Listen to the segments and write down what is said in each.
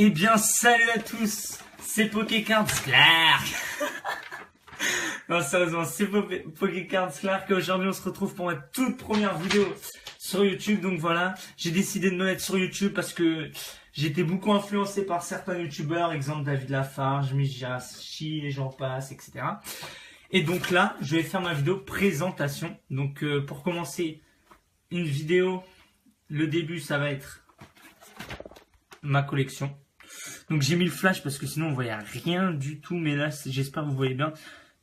Eh bien, salut à tous, c'est Pokécards Clark. Non, sérieusement, c'est Pokécards Clark. Aujourd'hui, on se retrouve pour ma toute première vidéo sur YouTube. Donc voilà, j'ai décidé de me mettre sur YouTube parce que j'étais beaucoup influencé par certains YouTubeurs, exemple David Lafarge, Mijachi, et j'en passe, etc. Et donc là, je vais faire ma vidéo présentation. Donc pour commencer une vidéo, le début, ça va être ma collection. Donc j'ai mis le flash parce que sinon on voyait rien du tout, mais là j'espère que vous voyez bien.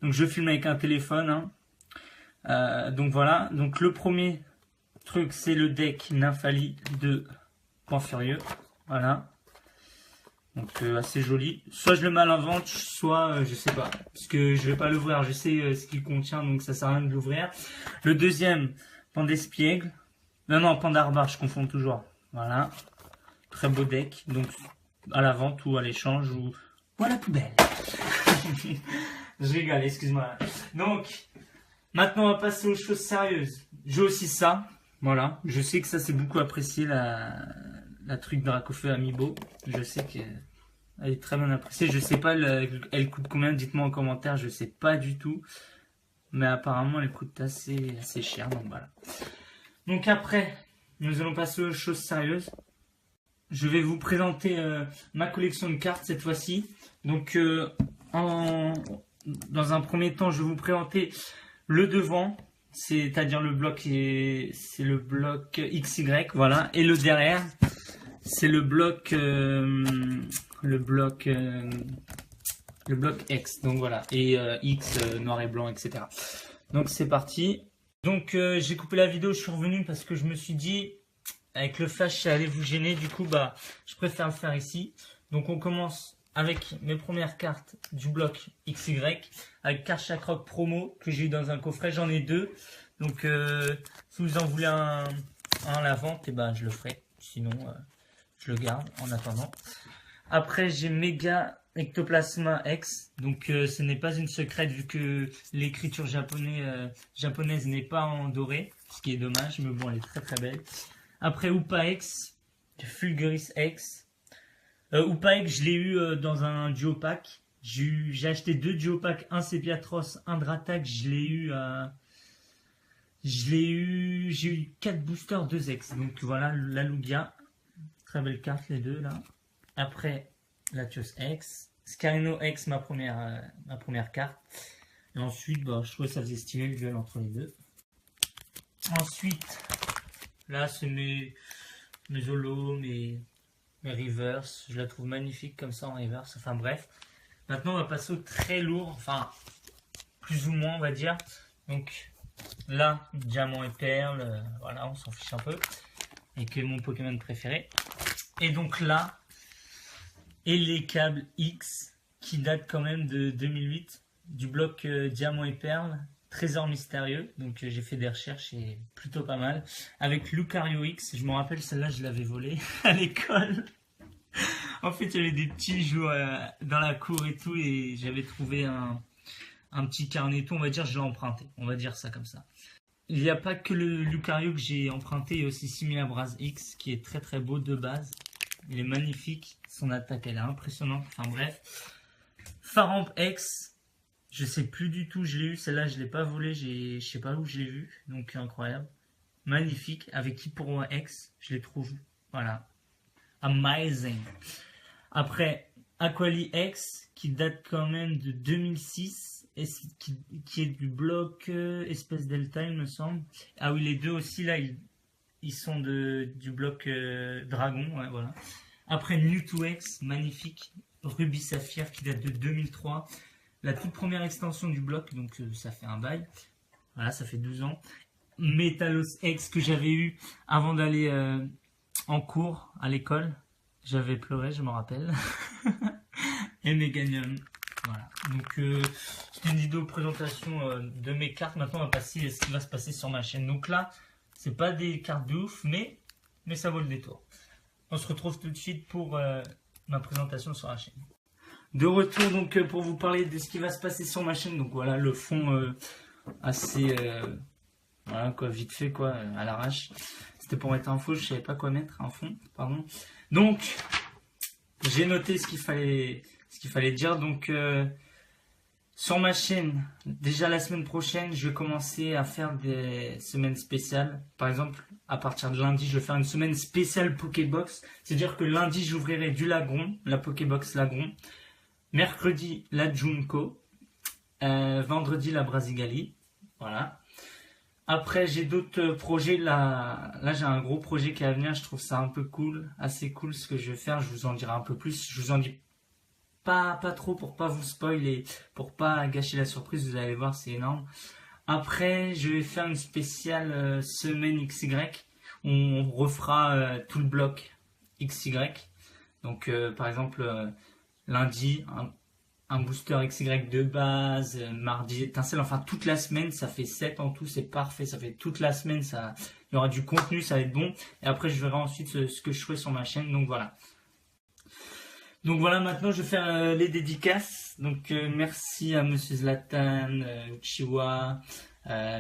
Donc je filme avec un téléphone. Donc voilà, donc le premier truc c'est le deck Nymphali de Point Furieux. Voilà. Donc assez joli. Soit je le mets à la vente, soit je sais pas. Parce que je vais pas l'ouvrir, je sais ce qu'il contient, donc ça sert à rien de l'ouvrir. Le deuxième, Pandespiègle. Non, Pandarbar, je confonds toujours. Voilà. Très beau deck. Donc à la vente ou à l'échange ou à la poubelle. Je rigole, excuse-moi. Donc, maintenant on va passer aux choses sérieuses. J'ai aussi ça. Voilà. Je sais que ça c'est beaucoup apprécié, la truc Dracofeu Amiibo. Je sais qu'elle est très bien appréciée. Je sais pas elle coûte combien, dites-moi en commentaire. Je sais pas du tout. Mais apparemment elle coûte assez cher. Donc voilà. Donc après, nous allons passer aux choses sérieuses. Je vais vous présenter ma collection de cartes cette fois-ci. Donc, dans un premier temps, je vais vous présenter le devant, c'est-à-dire le bloc c'est le bloc XY, voilà. Et le derrière, c'est le bloc X. Donc voilà, et X noir et blanc, etc. Donc c'est parti. Donc j'ai coupé la vidéo, je suis revenu parce que je me suis dit, avec le flash, ça allait vous gêner. Du coup, je préfère le faire ici. Donc, on commence avec mes premières cartes du bloc XY. Avec carte Chakroc promo que j'ai eu dans un coffret. J'en ai deux. Donc, si vous en voulez un à la vente, je le ferai. Sinon, je le garde en attendant. Après, j'ai Mega Ectoplasma X. Donc, ce n'est pas une secrète vu que l'écriture japonaise n'est pas en doré. Ce qui est dommage, mais bon, elle est très très belle. Après Upa X, Fulguris X. Upa X, je l'ai eu dans un duo pack. J'ai acheté deux duo pack, un Sepiatros, un Dratak. J'ai eu 4 boosters, 2 X. Donc voilà, la Lugia. Très belle carte, les deux là. Après, Latios X. Scarino X, ma première carte. Et ensuite, je trouvais que ça faisait stylé le duel entre les deux. Ensuite, là, c'est mes holos, mes reverse. Je la trouve magnifique comme ça en reverse. Enfin bref. Maintenant, on va passer au très lourd. Enfin, plus ou moins, on va dire. Donc, là, diamant et perle. Voilà, on s'en fiche un peu. Et que mon Pokémon préféré. Et donc là, et les câbles X qui datent quand même de 2008. Du bloc diamant et perle. Trésor mystérieux, donc j'ai fait des recherches et plutôt pas mal. Avec Lucario X, je me rappelle celle-là, je l'avais volée à l'école. En fait, il y avait des petits joueurs dans la cour et tout, et j'avais trouvé un petit carnet et tout, on va dire, je l'ai emprunté. On va dire ça comme ça. Il n'y a pas que le Lucario que j'ai emprunté, il y a aussi Similabras X, qui est très très beau de base. Il est magnifique, son attaque elle est impressionnante, enfin bref. Faramp X. Je sais plus du tout, je l'ai eu, celle-là je l'ai pas volée, je sais pas où je l'ai vue, donc incroyable. Magnifique, avec Hyporo X, je les trouve, voilà. Amazing. Après, Aquali X, qui date quand même de 2006, et qui est du bloc Espèce Delta, il me semble. Ah oui, les deux aussi, là, ils sont du bloc Dragon, ouais, voilà. Après, Mewtwo X, magnifique. Ruby Saphir, qui date de 2003. La toute première extension du bloc, donc ça fait un bail. Voilà, ça fait 12 ans. Metalos X que j'avais eu avant d'aller en cours à l'école. J'avais pleuré, je me rappelle. Et Meganium. Voilà. Donc c'était une vidéo présentation de mes cartes. Maintenant on va passer à ce qui va se passer sur ma chaîne. Donc là, c'est pas des cartes de ouf, mais ça vaut le détour. On se retrouve tout de suite pour ma présentation sur la chaîne. De retour donc pour vous parler de ce qui va se passer sur ma chaîne. Donc voilà, le fond assez voilà quoi, vite fait quoi, à l'arrache. C'était pour mettre un fond, je savais pas quoi mettre, un fond, pardon. Donc j'ai noté ce qu'il fallait dire. Donc, sur ma chaîne, déjà la semaine prochaine, je vais commencer à faire des semaines spéciales. Par exemple, à partir de lundi, je vais faire une semaine spéciale Pokébox. C'est-à-dire que lundi, j'ouvrirai du Lagron, la Pokébox Lagron. Mercredi, la Junko. Vendredi, la Brasigali. Voilà. Après, j'ai d'autres projets. Là, j'ai un gros projet qui est à venir. Je trouve ça un peu cool, assez cool ce que je vais faire. Je vous en dirai un peu plus. Je vous en dis pas trop pour pas vous spoiler, pour pas gâcher la surprise. Vous allez voir, c'est énorme. Après, je vais faire une spéciale semaine XY. On refera tout le bloc XY. Donc, par exemple, lundi, un booster XY de base, mardi étincelle, enfin toute la semaine, ça fait 7 en tout, c'est parfait, ça fait toute la semaine, il y aura du contenu, ça va être bon, et après je verrai ensuite ce que je ferai sur ma chaîne, donc voilà. Donc voilà, maintenant je vais faire les dédicaces, donc merci à Monsieur Zlatan, Uchiwa,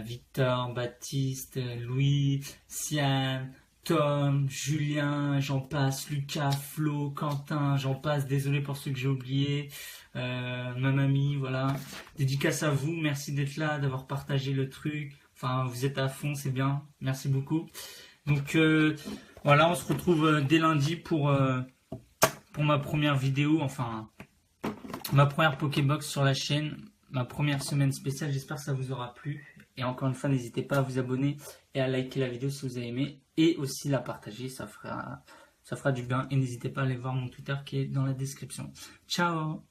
Victor, Baptiste, Louis, Sian, Tom, Julien, j'en passe, Lucas, Flo, Quentin, j'en passe, désolé pour ceux que j'ai oubliés, ma mamie, voilà. Dédicace à vous, merci d'être là, d'avoir partagé le truc, enfin vous êtes à fond, c'est bien, merci beaucoup. Donc voilà, on se retrouve dès lundi pour ma première vidéo, enfin ma première Pokébox sur la chaîne, ma première semaine spéciale, j'espère que ça vous aura plu. Et encore une fois, n'hésitez pas à vous abonner et à liker la vidéo si vous avez aimé. Et aussi la partager, ça fera du bien. Et n'hésitez pas à aller voir mon Twitter qui est dans la description. Ciao!